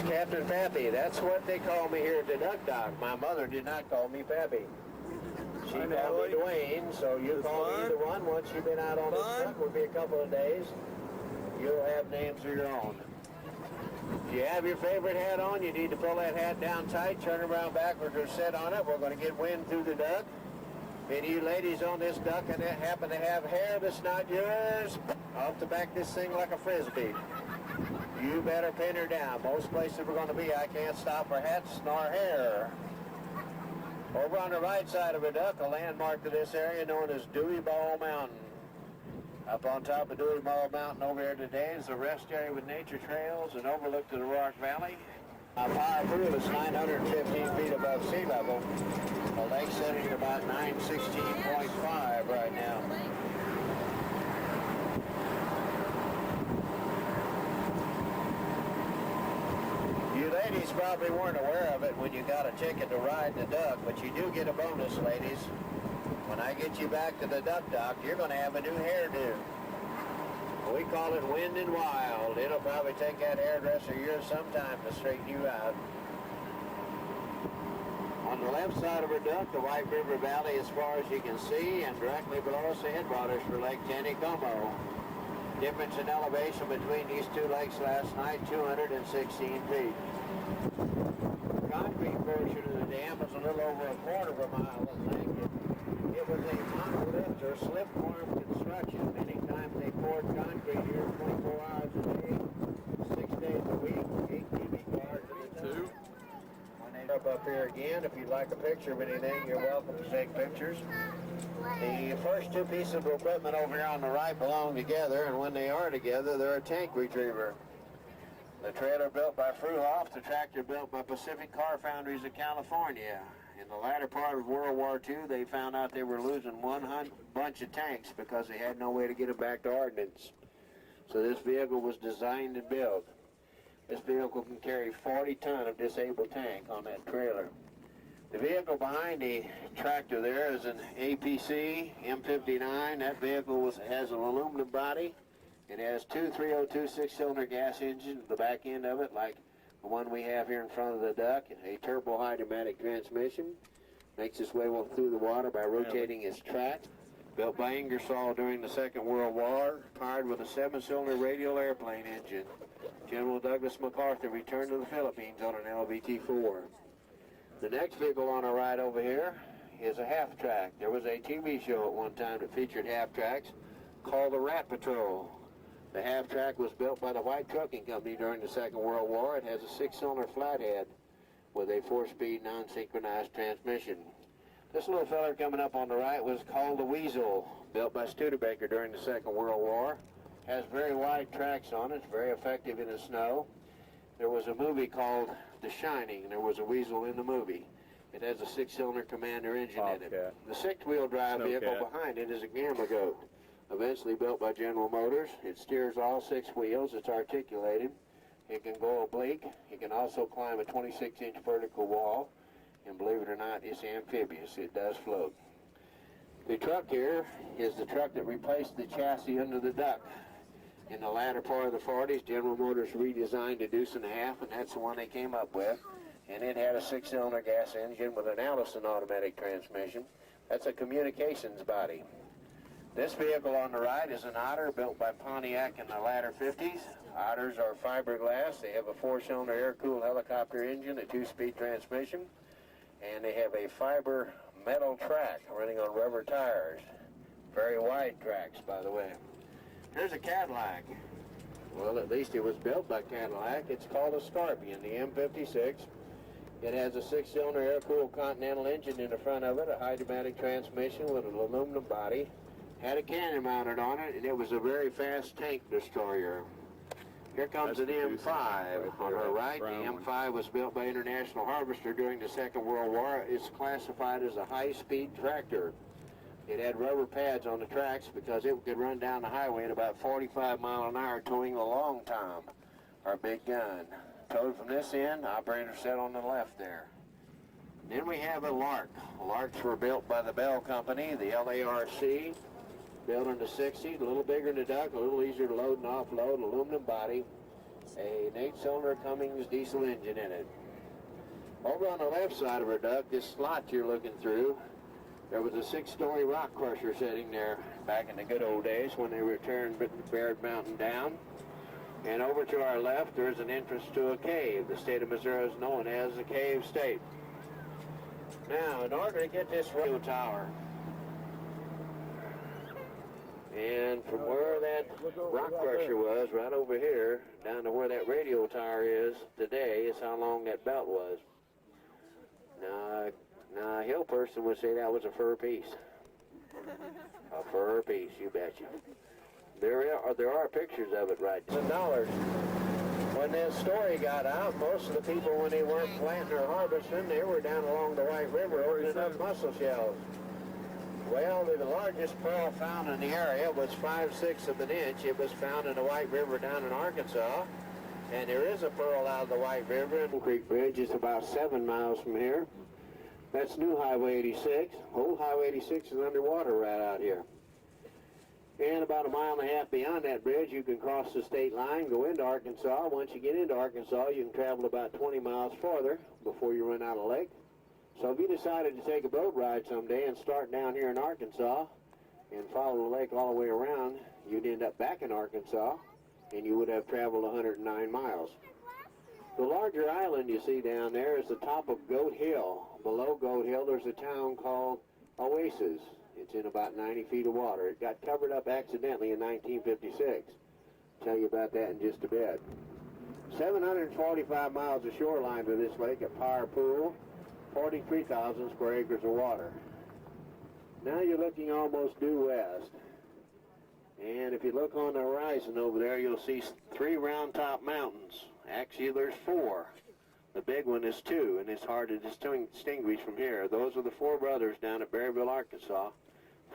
Captain Pappy. That's what they call me here at the Duck Dock. My mother did not call me Pappy. She called me Dwayne, so you call me either one. Once you've been out on this truck, will be a couple of days, you'll have names of your own. If you have your favorite hat on, you need to pull that hat down tight, turn around backwards or sit on it. We're going to get wind through the duck. Any of you ladies on this duck and that happen to have hair that's not yours, I'll have to back this thing like a frisbee. You better pin her down. Most places we're going to be, I can't stop her hats nor hair. Over on the right side of the duck, a landmark to this area known as Dewey Ball Mountain. Up on top of Dewey Ball Mountain over here today is a rest area with nature trails and overlook to the Rock Valley. Our power pool is 915 feet above sea level. The lake's sitting at about 916.5 right now. You ladies probably weren't aware of it when you got a ticket to ride the duck, but you do get a bonus, ladies. When I get you back to the Duck Dock, you're going to have a new hairdo. We call it Wind and Wild. It'll probably take that hairdresser yours sometime to straighten you out. On the left side of our duck, the White River Valley as far as you can see, and directly below us the headwaters for Lake Taneycomo. Difference in elevation between these two lakes last night, 216 feet. The concrete portion of the dam was a little over a quarter of a mile in length. It was a monolith or slip-form construction. Many times they poured concrete here 24 hours a day, 6 days a week, 8 cubic yards at a time. When they up here again, if you'd like a picture of anything, you're welcome to take pictures. The first two pieces of equipment over here on the right belong together, and when they are together, they're a tank retriever. The trailer built by Fruhoff, the tractor built by Pacific Car Foundries of California. In the latter part of World War II, they found out they were losing one bunch of tanks because they had no way to get them back to ordnance. So this vehicle was designed and built. This vehicle can carry 40 ton of disabled tank on that trailer. The vehicle behind the tractor there is an APC M59. That vehicle has an aluminum body. It has two 302 six-cylinder gas engines at the back end of it, like the one we have here in front of the duck, a turbo hydromatic transmission. Makes its way through the water by rotating its track. Built by Ingersoll during the Second World War, powered with a 7-cylinder radial airplane engine. General Douglas MacArthur returned to the Philippines on an LVT-4. The next vehicle on our right over here is a half-track. There was a TV show at one time that featured half-tracks called the Rat Patrol. The half-track was built by the White Trucking Company during the Second World War. It has a 6-cylinder flathead with a 4-speed non-synchronized transmission. This little feller coming up on the right was called the Weasel, built by Studebaker during the Second World War. Has very wide tracks on it. It's very effective in the snow. There was a movie called The Shining, and there was a weasel in the movie. It has a 6-cylinder Commander engine in it. The 6-wheel drive vehicle behind it is a Gamma Goat, eventually built by General Motors. It steers all 6 wheels. It's articulated. It can go oblique. It can also climb a 26-inch vertical wall. And believe it or not, it's amphibious. It does float. The truck here is the truck that replaced the chassis under the duck. In the latter part of the 40s, General Motors redesigned the Deuce and a Half, and that's the one they came up with. And it had a 6-cylinder gas engine with an Allison automatic transmission. That's a communications body. This vehicle on the right is an Otter built by Pontiac in the latter 50s. Otters are fiberglass. They have a 4-cylinder air-cooled helicopter engine, a 2-speed transmission, and they have a fiber metal track running on rubber tires. Very wide tracks, by the way. Here's a Cadillac. Well, at least it was built by Cadillac. It's called a Scorpion, the M56. It has a 6-cylinder air-cooled Continental engine in the front of it, a hydromatic transmission with an aluminum body. Had a cannon mounted on it, and it was a very fast tank destroyer. Here comes an M5 on her right. The M5 was built by International Harvester during the Second World War. It's classified as a high-speed tractor. It had rubber pads on the tracks because it could run down the highway at about 45 miles an hour towing the long tom, our big gun. Towed from this end, operator set on the left there. Then we have a Lark. Larks were built by the Bell Company, the LARC, built in the 60s, a little bigger than the duck, a little easier to load and offload, aluminum body. an 8-cylinder Cummins diesel engine in it. Over on the left side of our duct, this slot you're looking through, there was a 6-story rock crusher sitting there back in the good old days when they returned Baird Mountain down. And over to our left, there's an entrance to a cave. The state of Missouri is known as the Cave State. Now, in order to get this radio tower, and from where that rock crusher was, right over here, down to where that radio tower is today, is how long that belt was. Now, a hill person would say that was a fur piece. A fur piece, you betcha. There are pictures of it right there. $1. When this story got out, most of the people, when they weren't planting or harvesting, they were down along the White River opening up mussel shells. Well, the largest pearl found in the area was 5/6 of an inch. It was found in the White River down in Arkansas. And there is a pearl out of the White River. Creek Bridge is about 7 miles from here. That's new Highway 86. Old Highway 86 is underwater right out here. And about 1.5 miles beyond that bridge, you can cross the state line, go into Arkansas. Once you get into Arkansas, you can travel about 20 miles farther before you run out of lake. So if you decided to take a boat ride someday and start down here in Arkansas and follow the lake all the way around, you'd end up back in Arkansas, and you would have traveled 109 miles. The larger island you see down there is the top of Goat Hill. Below Goat Hill, there's a town called Oasis. It's in about 90 feet of water. It got covered up accidentally in 1956. I'll tell you about that in just a bit. 745 miles of shoreline to this lake at Power Pool, 43,000 square acres of water. Now you're looking almost due west. And if you look on the horizon over there, you'll see 3 round top mountains. Actually, there's 4. The big one is 2, and it's hard to distinguish from here. Those are the 4 brothers down at Berryville, Arkansas,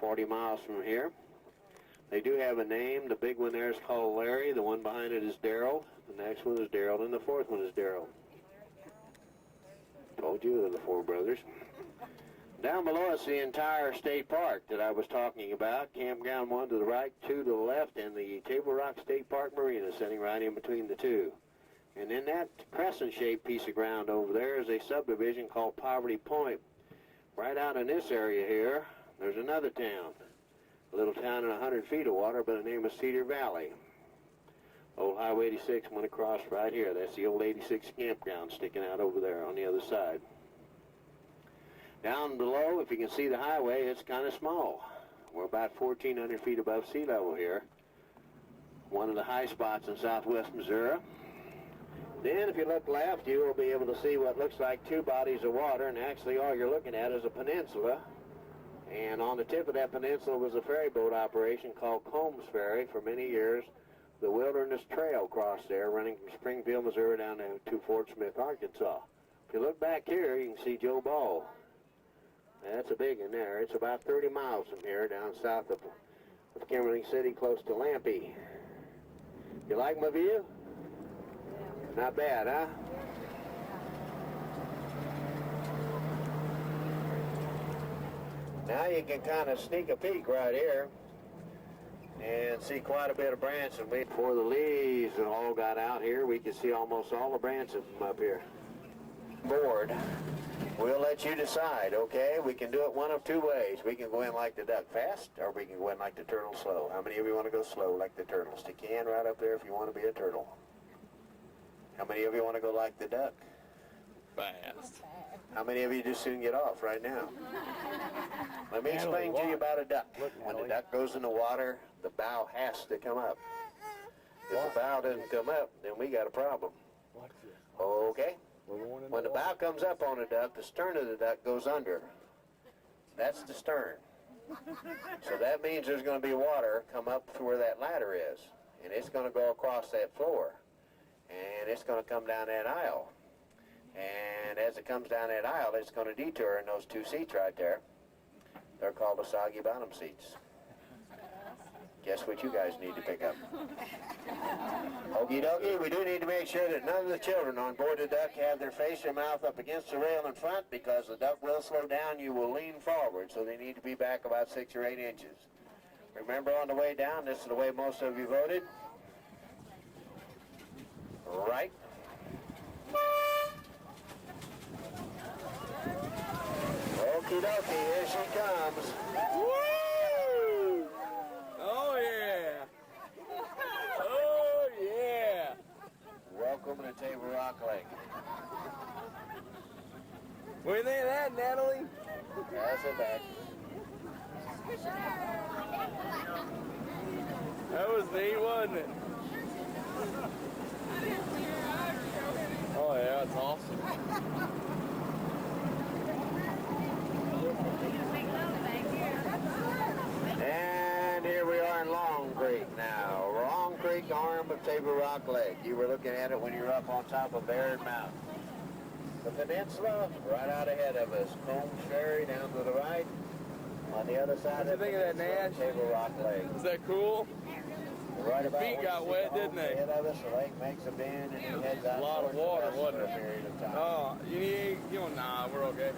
40 miles from here. They do have a name. The big one there is called Larry. The one behind it is Daryl. The next one is Daryl, and the 4th one is Daryl. Told you they're the 4 brothers. Down below us, the entire state park that I was talking about. Campground 1 to the right, 2 to the left, and the Table Rock State Park Marina sitting right in between the 2. And in that crescent-shaped piece of ground over there is a subdivision called Poverty Point. Right out in this area here, there's another town. A little town in 100 feet of water by the name of Cedar Valley. Old Highway 86 went across right here. That's the old 86 campground sticking out over there on the other side. Down below, if you can see the highway, it's kind of small. We're about 1,400 feet above sea level here. One of the high spots in southwest Missouri. Then if you look left, you will be able to see what looks like 2 bodies of water, and actually all you're looking at is a peninsula. And on the tip of that peninsula was a ferry boat operation called Combs Ferry. For many years, the Wilderness Trail crossed there, running from Springfield, Missouri down to Fort Smith, Arkansas. If you look back here, you can see Joe Ball. That's a big one there. It's about 30 miles from here, down south of Kimberly City, close to Lampe. You like my view? Not bad, huh? Now you can kind of sneak a peek right here and see quite a bit of Branson. Before the leaves all got out here, we could see almost all the Branson from up here. Board. We'll let you decide, okay? We can do it one of 2 ways. We can go in like the duck fast, or we can go in like the turtle slow. How many of you want to go slow like the turtle? Stick your hand right up there if you want to be a turtle. How many of you want to go like the duck? Fast. How many of you just soon get off right now? Let me explain to you about a duck. When the duck goes in the water, the bow has to come up. If the bow doesn't come up, then we got a problem. Okay? When the bow comes up on a duck, the stern of the duck goes under. That's the stern. So that means there's going to be water come up to where that ladder is. And it's going to go across that floor. And it's going to come down that aisle. And as it comes down that aisle, it's going to detour in those 2 seats right there. They're called the soggy bottom seats. Guess what you guys need to pick up? Okie dokie, we do need to make sure that none of the children on board the duck have their face or mouth up against the rail in front, because the duck will slow down. You will lean forward, so they need to be back about 6 or 8 inches. Remember, on the way down, this is the way most of you voted. right. Okie dokie, here she comes. Woo! Oh yeah! Oh yeah! Welcome to Table Rock Lake. What do you think of that, Natalie? Pass it back. That was neat, wasn't it? Oh yeah, it's awesome. And here we are in Long Creek now. Long Creek, arm of Table Rock Lake. You were looking at it when you were up on top of Baird Mountain. The peninsula right out ahead of us. Combs Ferry down to the right. On the other side of the What you think of that, peninsula, Nash? Table Rock Lake. Is that cool? Right about Feet where got you see wet, the didn't they? ahead of us, the lake makes a bend and it heads out A lot of towards the water, west wasn't for a it? period of time. Oh, you know, nah, we're okay.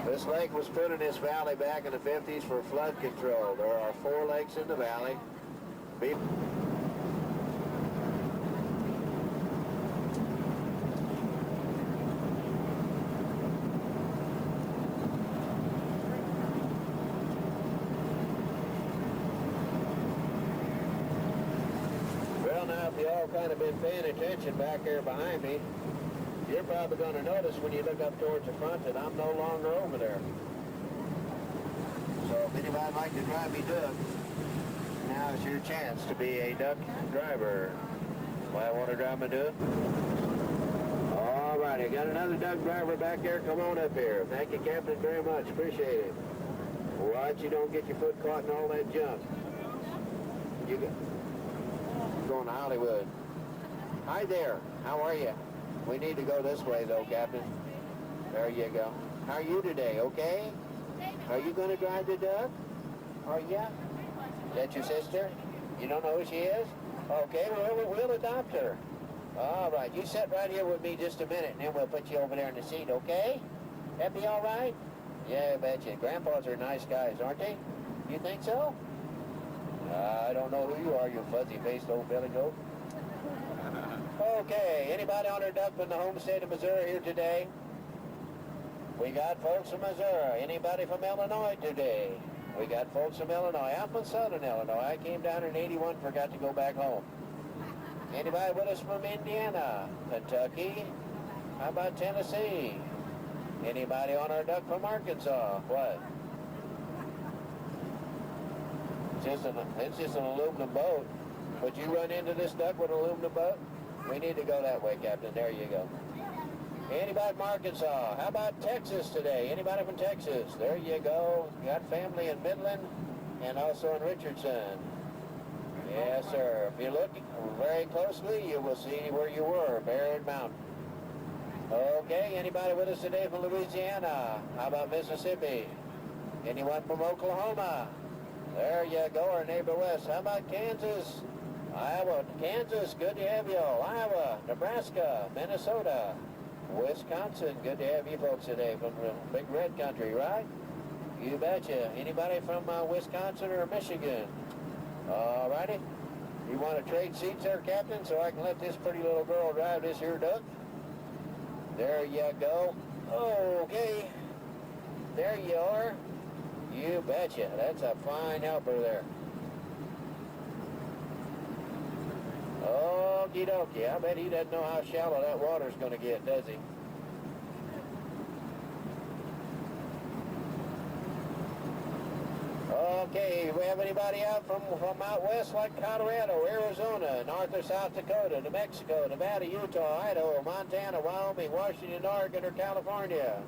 This lake was put in this valley back in the 50s for flood control. There are 4 lakes in the valley. Well, now, if you all kind of been paying attention back there behind me, you're probably going to notice when you look up towards the front that I'm no longer over there. So if anybody'd like to drive me duck, now is your chance to be a duck driver. Why I want to drive my duck? All right, I got another duck driver back there. Come on up here. Thank you, Captain, very much. Appreciate it. Watch you don't get your foot caught in all that junk. You go. Going to Hollywood. Hi there. How are you? We need to go this way, though, Captain. There you go. How are you today? Okay? Are you going to drive the duck? Are you? That your sister? You don't know who she is? Okay, well, we'll adopt her. All right. You sit right here with me just a minute, and then we'll put you over there in the seat, okay? That be all right? Yeah, I bet you. Grandpas are nice guys, aren't they? You think so? I don't know who you are, you fuzzy-faced old billy goat. Okay, anybody on their duck from the home state of Missouri here today? We got folks from Missouri. Anybody from Illinois today? We got folks from Illinois. I'm from Southern Illinois. I came down in '81, forgot to go back home. Anybody with us from Indiana? Kentucky? How about Tennessee? Anybody on our duck from Arkansas? What? It's just an aluminum boat. Would you run into this duck with an aluminum boat? We need to go that way, Captain. There you go. Anybody from Arkansas? How about Texas today? Anybody from Texas? There you go. Got family in Midland and also in Richardson. Yes, sir. If you look very closely, you will see where you were, Baird Mountain. Okay, anybody with us today from Louisiana? How about Mississippi? Anyone from Oklahoma? There you go, our neighbor west. How about Kansas? Iowa, Kansas, good to have you all. Iowa, Nebraska, Minnesota, Wisconsin, good to have you folks today from the big red country, right? You betcha. Anybody from Wisconsin or Michigan? All righty. You want to trade seats there, Captain, so I can let this pretty little girl drive this here duck? There you go. Okay. There you are. You betcha. That's a fine helper there. Okie dokie. I bet he doesn't know how shallow that water's going to get, does he? Okay, we have anybody out from out west like Colorado, Arizona, North or South Dakota, New Mexico, Nevada, Utah, Idaho, Montana, Wyoming, Washington, Oregon, or California?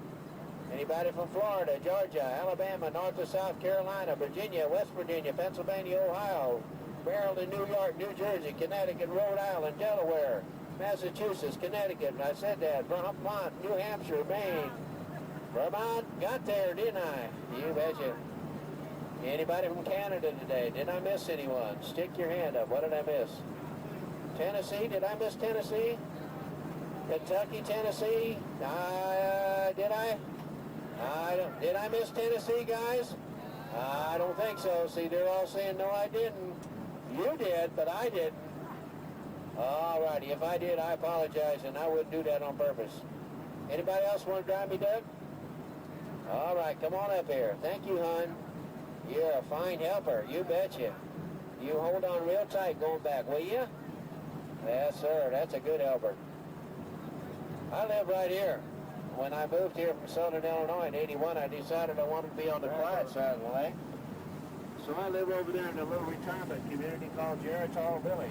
Anybody from Florida, Georgia, Alabama, North or South Carolina, Virginia, West Virginia, Pennsylvania, Ohio, Maryland, New York, New Jersey, Connecticut, Rhode Island, Delaware, Massachusetts, Connecticut, and I said that, Vermont, New Hampshire, Maine, Vermont, got there, didn't I? You betcha. Anybody from Canada today? Did I miss anyone? Stick your hand up. What did I miss? Tennessee? Did I miss Tennessee? Kentucky, Tennessee? Did I? Did I miss Tennessee, guys? I don't think so. See, they're all saying, no, I didn't. You did, but I didn't. All righty. If I did, I apologize, and I wouldn't do that on purpose. Anybody else want to drive me, Doug? All right, come on up here. Thank you, hon. You're a fine helper. You betcha. You hold on real tight going back, will you? Yes, sir. That's a good helper. I live right here. When I moved here from Southern Illinois in '81, I decided I wanted to be on the quiet side of the lake. So I live over there in a little retirement community called Geritol Village.